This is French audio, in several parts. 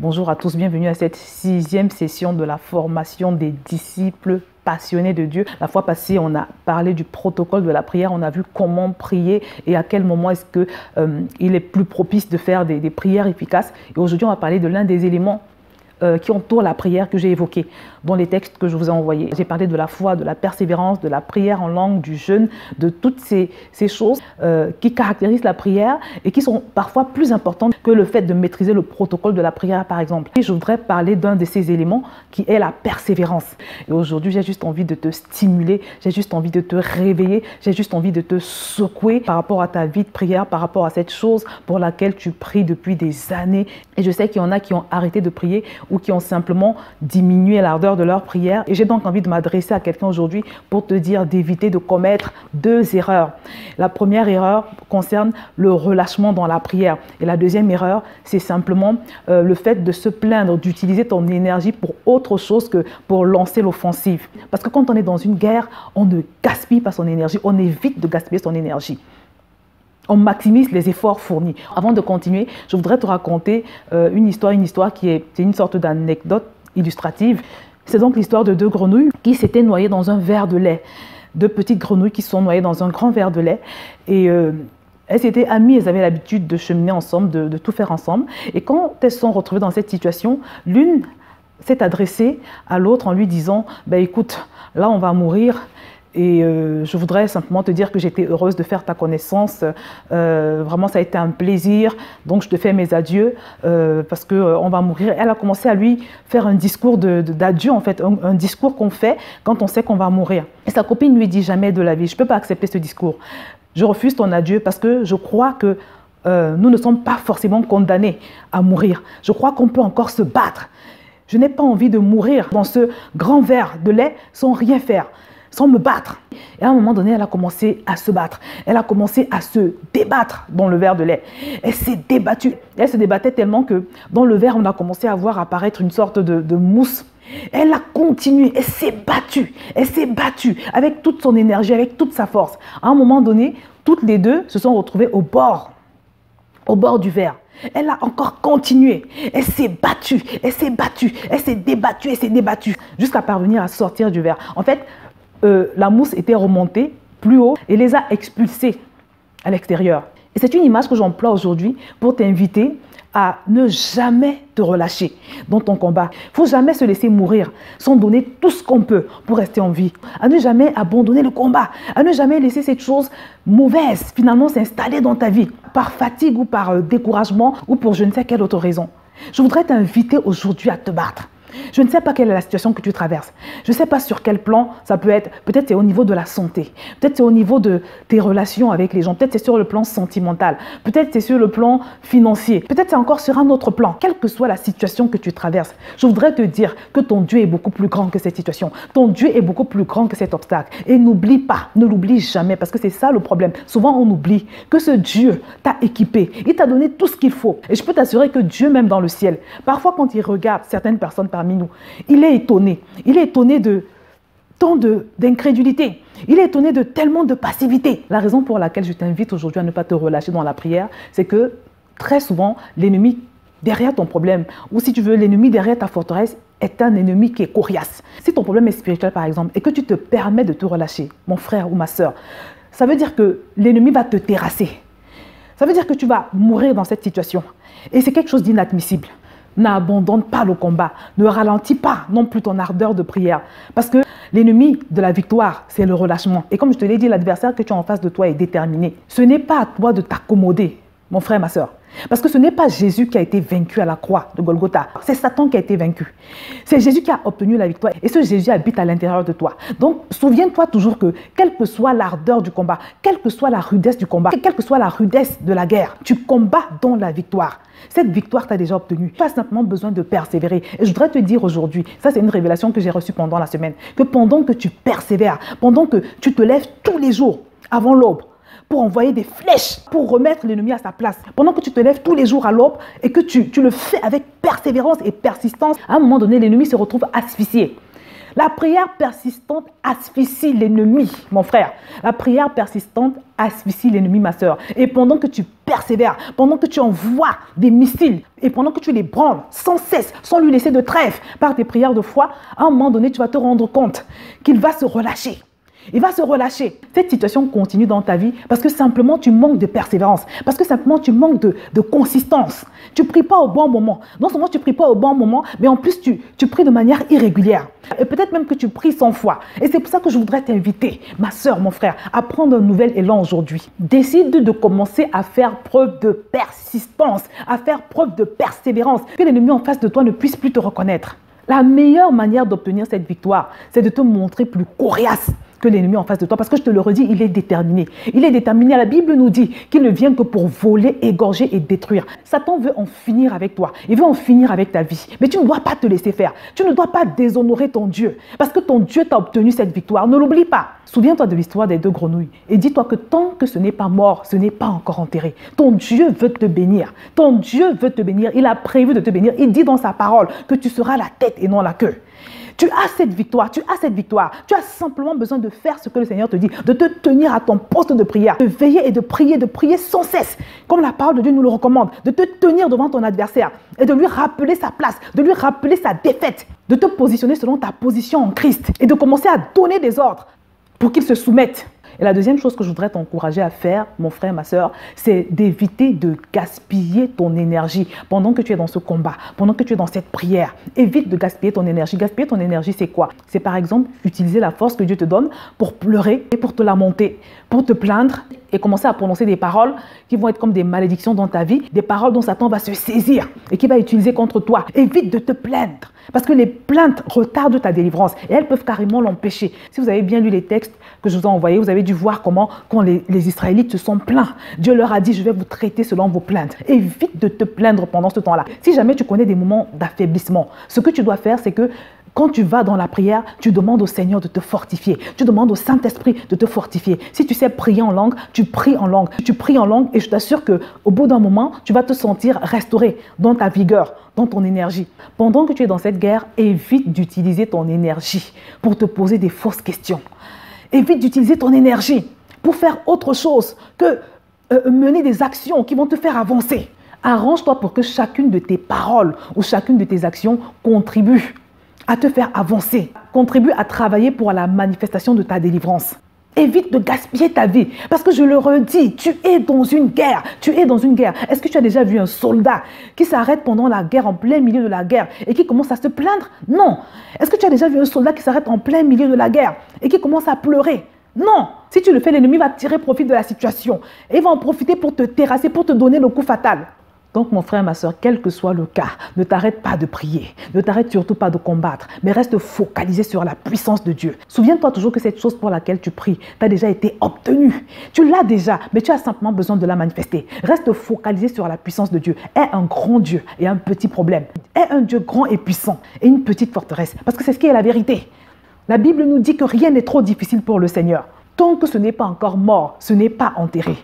Bonjour à tous, bienvenue à cette 6e session de la formation des disciples passionnés de Dieu. La fois passée, on a parlé du protocole de la prière, on a vu comment prier et à quel moment est-ce que il est plus propice de faire des prières efficaces. Et aujourd'hui, on va parler de l'un des éléments qui entourent la prière que j'ai évoqué dans les textes que je vous ai envoyés. J'ai parlé de la foi, de la persévérance, de la prière en langue, du jeûne, de toutes ces choses qui caractérisent la prière et qui sont parfois plus importantes que le fait de maîtriser le protocole de la prière, par exemple. Et je voudrais parler d'un de ces éléments qui est la persévérance. Et aujourd'hui, j'ai juste envie de te stimuler, j'ai juste envie de te réveiller, j'ai juste envie de te secouer par rapport à ta vie de prière, par rapport à cette chose pour laquelle tu pries depuis des années. Et je sais qu'il y en a qui ont arrêté de prier ou qui ont simplement diminué l'ardeur de leur prière. Et j'ai donc envie de m'adresser à quelqu'un aujourd'hui pour te dire d'éviter de commettre 2 erreurs. La première erreur concerne le relâchement dans la prière. Et la deuxième erreur, c'est simplement le fait de se plaindre, d'utiliser ton énergie pour autre chose que pour lancer l'offensive. Parce que quand on est dans une guerre, on ne gaspille pas son énergie, on évite de gaspiller son énergie. On maximise les efforts fournis. Avant de continuer, je voudrais te raconter une histoire qui est une sorte d'anecdote illustrative. C'est donc l'histoire de 2 grenouilles qui s'étaient noyées dans un verre de lait. 2 petites grenouilles qui sont noyées dans un grand verre de lait. Et elles étaient amies, elles avaient l'habitude de cheminer ensemble, de tout faire ensemble. Et quand elles se sont retrouvées dans cette situation, l'une s'est adressée à l'autre en lui disant « écoute, là on va mourir ». Et je voudrais simplement te dire que j'étais heureuse de faire ta connaissance. Vraiment, ça a été un plaisir. Donc, je te fais mes adieux parce qu'on va mourir. Elle a commencé à lui faire un discours d'adieu, en fait, un discours qu'on fait quand on sait qu'on va mourir. Et sa copine lui dit jamais de la vie, je ne peux pas accepter ce discours. Je refuse ton adieu parce que je crois que nous ne sommes pas forcément condamnés à mourir. Je crois qu'on peut encore se battre. Je n'ai pas envie de mourir dans ce grand verre de lait sans rien faire, sans me battre. Et à un moment donné, elle a commencé à se battre. Elle a commencé à se débattre dans le verre de lait. Elle s'est débattue. Elle se débattait tellement que dans le verre, on a commencé à voir apparaître une sorte de mousse. Elle a continué, elle s'est battue avec toute son énergie, avec toute sa force. À un moment donné, toutes les 2 se sont retrouvées au bord du verre. Elle a encore continué, elle s'est battue, elle s'est débattue, jusqu'à parvenir à sortir du verre. En fait, la mousse était remontée plus haut et les a expulsés à l'extérieur. Et c'est une image que j'emploie aujourd'hui pour t'inviter à ne jamais te relâcher dans ton combat. Il ne faut jamais se laisser mourir sans donner tout ce qu'on peut pour rester en vie. À ne jamais abandonner le combat. À ne jamais laisser cette chose mauvaise finalement s'installer dans ta vie par fatigue ou par découragement ou pour je ne sais quelle autre raison. Je voudrais t'inviter aujourd'hui à te battre. Je ne sais pas quelle est la situation que tu traverses. Je ne sais pas sur quel plan ça peut être. Peut-être c'est au niveau de la santé. Peut-être c'est au niveau de tes relations avec les gens. Peut-être c'est sur le plan sentimental. Peut-être c'est sur le plan financier. Peut-être c'est encore sur un autre plan. Quelle que soit la situation que tu traverses, je voudrais te dire que ton Dieu est beaucoup plus grand que cette situation. Ton Dieu est beaucoup plus grand que cet obstacle. Et n'oublie pas, ne l'oublie jamais parce que c'est ça le problème. Souvent on oublie que ce Dieu t'a équipé. Il t'a donné tout ce qu'il faut. Et je peux t'assurer que Dieu même dans le ciel, parfois quand il regarde certaines personnes parmi nous, il est étonné. Il est étonné de tant d'incrédulité. Il est étonné de tellement de passivité. La raison pour laquelle je t'invite aujourd'hui à ne pas te relâcher dans la prière, c'est que très souvent, l'ennemi derrière ton problème, ou si tu veux, l'ennemi derrière ta forteresse, est un ennemi qui est coriace. Si ton problème est spirituel, par exemple, et que tu te permets de te relâcher, mon frère ou ma sœur, ça veut dire que l'ennemi va te terrasser. Ça veut dire que tu vas mourir dans cette situation. Et c'est quelque chose d'inadmissible. N'abandonne pas le combat, ne ralentis pas non plus ton ardeur de prière. Parce que l'ennemi de la victoire, c'est le relâchement. Et comme je te l'ai dit, l'adversaire que tu as en face de toi est déterminé. Ce n'est pas à toi de t'accommoder, mon frère, ma soeur. Parce que ce n'est pas Jésus qui a été vaincu à la croix de Golgotha. C'est Satan qui a été vaincu. C'est Jésus qui a obtenu la victoire. Et ce Jésus habite à l'intérieur de toi. Donc, souviens-toi toujours que, quelle que soit l'ardeur du combat, quelle que soit la rudesse du combat, quelle que soit la rudesse de la guerre, tu combats dans la victoire. Cette victoire, tu as déjà obtenue. Tu as simplement besoin de persévérer. Et je voudrais te dire aujourd'hui, ça c'est une révélation que j'ai reçue pendant la semaine, que pendant que tu persévères, pendant que tu te lèves tous les jours avant l'aube, pour envoyer des flèches, pour remettre l'ennemi à sa place. Pendant que tu te lèves tous les jours à l'aube et que tu le fais avec persévérance et persistance, à un moment donné, l'ennemi se retrouve asphyxié. La prière persistante asphyxie l'ennemi, mon frère. La prière persistante asphyxie l'ennemi, ma soeur. Et pendant que tu persévères, pendant que tu envoies des missiles, et pendant que tu les branles sans cesse, sans lui laisser de trêve par tes prières de foi, à un moment donné, tu vas te rendre compte qu'il va se relâcher. Il va se relâcher. Cette situation continue dans ta vie parce que simplement tu manques de persévérance, parce que simplement tu manques de consistance. Tu ne pries pas au bon moment. Non seulement tu ne pries pas au bon moment, mais en plus tu pries de manière irrégulière. Et peut-être même que tu pries 100 fois. Et c'est pour ça que je voudrais t'inviter, ma soeur, mon frère, à prendre un nouvel élan aujourd'hui. Décide de commencer à faire preuve de persistance, à faire preuve de persévérance, que l'ennemi en face de toi ne puisse plus te reconnaître. La meilleure manière d'obtenir cette victoire, c'est de te montrer plus coriace que l'ennemi en face de toi. Parce que je te le redis, il est déterminé. Il est déterminé. La Bible nous dit qu'il ne vient que pour voler, égorger et détruire. Satan veut en finir avec toi. Il veut en finir avec ta vie. Mais tu ne dois pas te laisser faire. Tu ne dois pas déshonorer ton Dieu. Parce que ton Dieu t'a obtenu cette victoire. Ne l'oublie pas. Souviens-toi de l'histoire des 2 grenouilles. Et dis-toi que tant que ce n'est pas mort, ce n'est pas encore enterré. Ton Dieu veut te bénir. Ton Dieu veut te bénir. Il a prévu de te bénir. Il dit dans sa parole que tu seras la tête et non la queue. Tu as cette victoire, tu as cette victoire. Tu as simplement besoin de faire ce que le Seigneur te dit, de te tenir à ton poste de prière, de veiller et de prier sans cesse, comme la parole de Dieu nous le recommande, de te tenir devant ton adversaire et de lui rappeler sa place, de lui rappeler sa défaite, de te positionner selon ta position en Christ et de commencer à donner des ordres pour qu'il se soumette. Et la deuxième chose que je voudrais t'encourager à faire, mon frère, ma soeur, c'est d'éviter de gaspiller ton énergie pendant que tu es dans ce combat, pendant que tu es dans cette prière. Évite de gaspiller ton énergie. Gaspiller ton énergie, c'est quoi? C'est par exemple utiliser la force que Dieu te donne pour pleurer et pour te lamenter, pour te plaindre et commencer à prononcer des paroles qui vont être comme des malédictions dans ta vie, des paroles dont Satan va se saisir et qui va utiliser contre toi. Évite de te plaindre parce que les plaintes retardent ta délivrance et elles peuvent carrément l'empêcher. Si vous avez bien lu les textes que je vous ai envoyés, vous avez dû voir comment, quand les Israélites se sont plaints, Dieu leur a dit, je vais vous traiter selon vos plaintes. Évite de te plaindre pendant ce temps-là. Si jamais tu connais des moments d'affaiblissement, ce que tu dois faire, c'est que quand tu vas dans la prière, tu demandes au Seigneur de te fortifier. Tu demandes au Saint-Esprit de te fortifier. Si tu sais prier en langue, tu pries en langue. Tu pries en langue et je t'assure qu'au bout d'un moment, tu vas te sentir restauré dans ta vigueur, dans ton énergie. Pendant que tu es dans cette guerre, évite d'utiliser ton énergie pour te poser des fausses questions. Évite d'utiliser ton énergie pour faire autre chose que mener des actions qui vont te faire avancer. Arrange-toi pour que chacune de tes paroles ou chacune de tes actions contribue à te faire avancer, contribue à travailler pour la manifestation de ta délivrance. Évite de gaspiller ta vie. Parce que je le redis, tu es dans une guerre. Tu es dans une guerre. Est-ce que tu as déjà vu un soldat qui s'arrête pendant la guerre, en plein milieu de la guerre, et qui commence à se plaindre? Non. Est-ce que tu as déjà vu un soldat qui s'arrête en plein milieu de la guerre et qui commence à pleurer? Non. Si tu le fais, l'ennemi va tirer profit de la situation. Et il va en profiter pour te terrasser, pour te donner le coup fatal. Donc, mon frère, ma soeur, quel que soit le cas, ne t'arrête pas de prier. Ne t'arrête surtout pas de combattre, mais reste focalisé sur la puissance de Dieu. Souviens-toi toujours que cette chose pour laquelle tu pries t'a déjà été obtenue. Tu l'as déjà, mais tu as simplement besoin de la manifester. Reste focalisé sur la puissance de Dieu. Aie un grand Dieu et un petit problème. Aie un Dieu grand et puissant et une petite forteresse. Parce que c'est ce qui est la vérité. La Bible nous dit que rien n'est trop difficile pour le Seigneur. Tant que ce n'est pas encore mort, ce n'est pas enterré.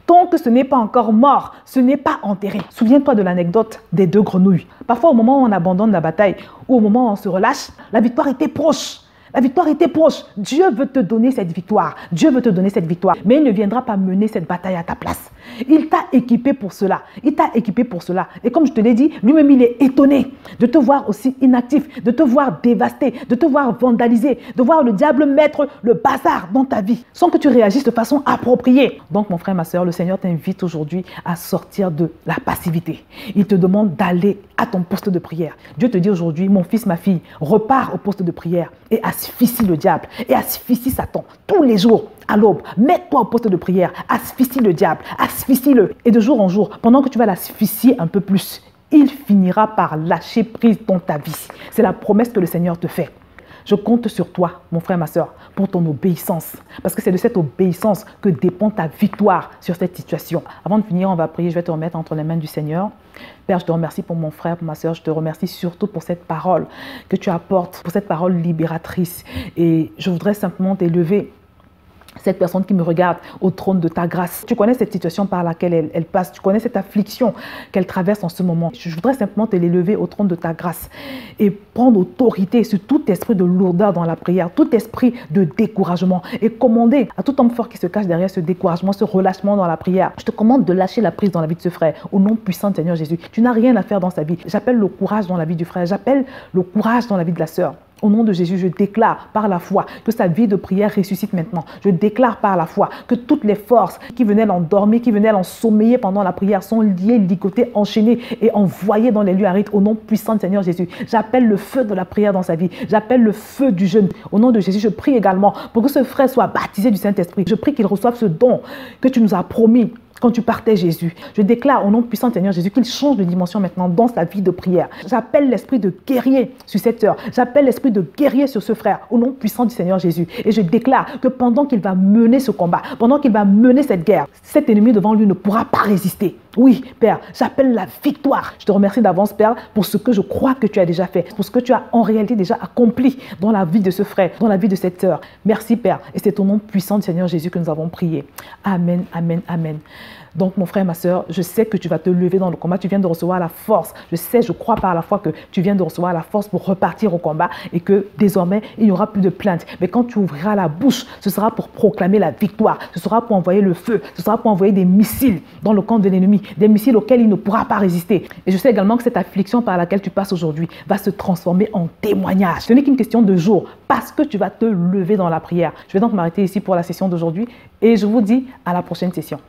Tant que ce n'est pas encore mort, ce n'est pas enterré. Souviens-toi de l'anecdote des 2 grenouilles. Parfois, au moment où on abandonne la bataille ou au moment où on se relâche, la victoire était proche. La victoire était proche. Dieu veut te donner cette victoire. Dieu veut te donner cette victoire. Mais il ne viendra pas mener cette bataille à ta place. Il t'a équipé pour cela. Il t'a équipé pour cela. Et comme je te l'ai dit, lui-même, il est étonné de te voir aussi inactif, de te voir dévasté, de te voir vandalisé, de voir le diable mettre le bazar dans ta vie sans que tu réagisses de façon appropriée. Donc, mon frère, ma soeur, le Seigneur t'invite aujourd'hui à sortir de la passivité. Il te demande d'aller à ton poste de prière. Dieu te dit aujourd'hui, mon fils, ma fille, repars au poste de prière et asphyxie le diable et asphyxie Satan tous les jours à l'aube. Mets-toi au poste de prière, asphyxie le diable, asphyxie-le. Et de jour en jour, pendant que tu vas l'asphyxier un peu plus, il finira par lâcher prise dans ta vie. C'est la promesse que le Seigneur te fait. Je compte sur toi, mon frère, ma soeur, pour ton obéissance. Parce que c'est de cette obéissance que dépend ta victoire sur cette situation. Avant de finir, on va prier. Je vais te remettre entre les mains du Seigneur. Père, je te remercie pour mon frère, pour ma soeur. Je te remercie surtout pour cette parole que tu apportes, pour cette parole libératrice. Et je voudrais simplement t'élever cette personne qui me regarde au trône de ta grâce. Tu connais cette situation par laquelle elle passe. Tu connais cette affliction qu'elle traverse en ce moment. Je voudrais simplement te l'élever au trône de ta grâce et prendre autorité sur tout esprit de lourdeur dans la prière, tout esprit de découragement et commander à tout homme fort qui se cache derrière ce découragement, ce relâchement dans la prière. Je te commande de lâcher la prise dans la vie de ce frère au nom puissant du Seigneur Jésus. Tu n'as rien à faire dans sa vie. J'appelle le courage dans la vie du frère. J'appelle le courage dans la vie de la sœur. Au nom de Jésus, je déclare par la foi que sa vie de prière ressuscite maintenant. Je déclare par la foi que toutes les forces qui venaient l'endormir, qui venaient l'ensommeiller pendant la prière sont liées, ligotées, enchaînées et envoyées dans les lieux arides au nom puissant du Seigneur Jésus. J'appelle le feu de la prière dans sa vie. J'appelle le feu du jeûne. Au nom de Jésus, je prie également pour que ce frère soit baptisé du Saint-Esprit. Je prie qu'il reçoive ce don que tu nous as promis quand tu partais, Jésus. Je déclare au nom puissant du Seigneur Jésus qu'il change de dimension maintenant dans sa vie de prière. J'appelle l'esprit de guerrier sur cette heure. J'appelle l'esprit de guerrier sur ce frère au nom puissant du Seigneur Jésus. Et je déclare que pendant qu'il va mener ce combat, pendant qu'il va mener cette guerre, cet ennemi devant lui ne pourra pas résister. Oui, Père, j'appelle la victoire. Je te remercie d'avance, Père, pour ce que je crois que tu as déjà fait, pour ce que tu as en réalité déjà accompli dans la vie de ce frère, dans la vie de cette sœur. Merci, Père. Et c'est au nom puissant du Seigneur Jésus que nous avons prié. Amen, amen, amen. Donc, mon frère, ma sœur, je sais que tu vas te lever dans le combat. Tu viens de recevoir la force. Je sais, je crois par la foi que tu viens de recevoir la force pour repartir au combat et que désormais, il n'y aura plus de plainte. Mais quand tu ouvriras la bouche, ce sera pour proclamer la victoire. Ce sera pour envoyer le feu. Ce sera pour envoyer des missiles dans le camp de l'ennemi. Des missiles auxquels il ne pourra pas résister. Et je sais également que cette affliction par laquelle tu passes aujourd'hui va se transformer en témoignage. Ce n'est qu'une question de jour parce que tu vas te lever dans la prière. Je vais donc m'arrêter ici pour la session d'aujourd'hui et je vous dis à la prochaine session.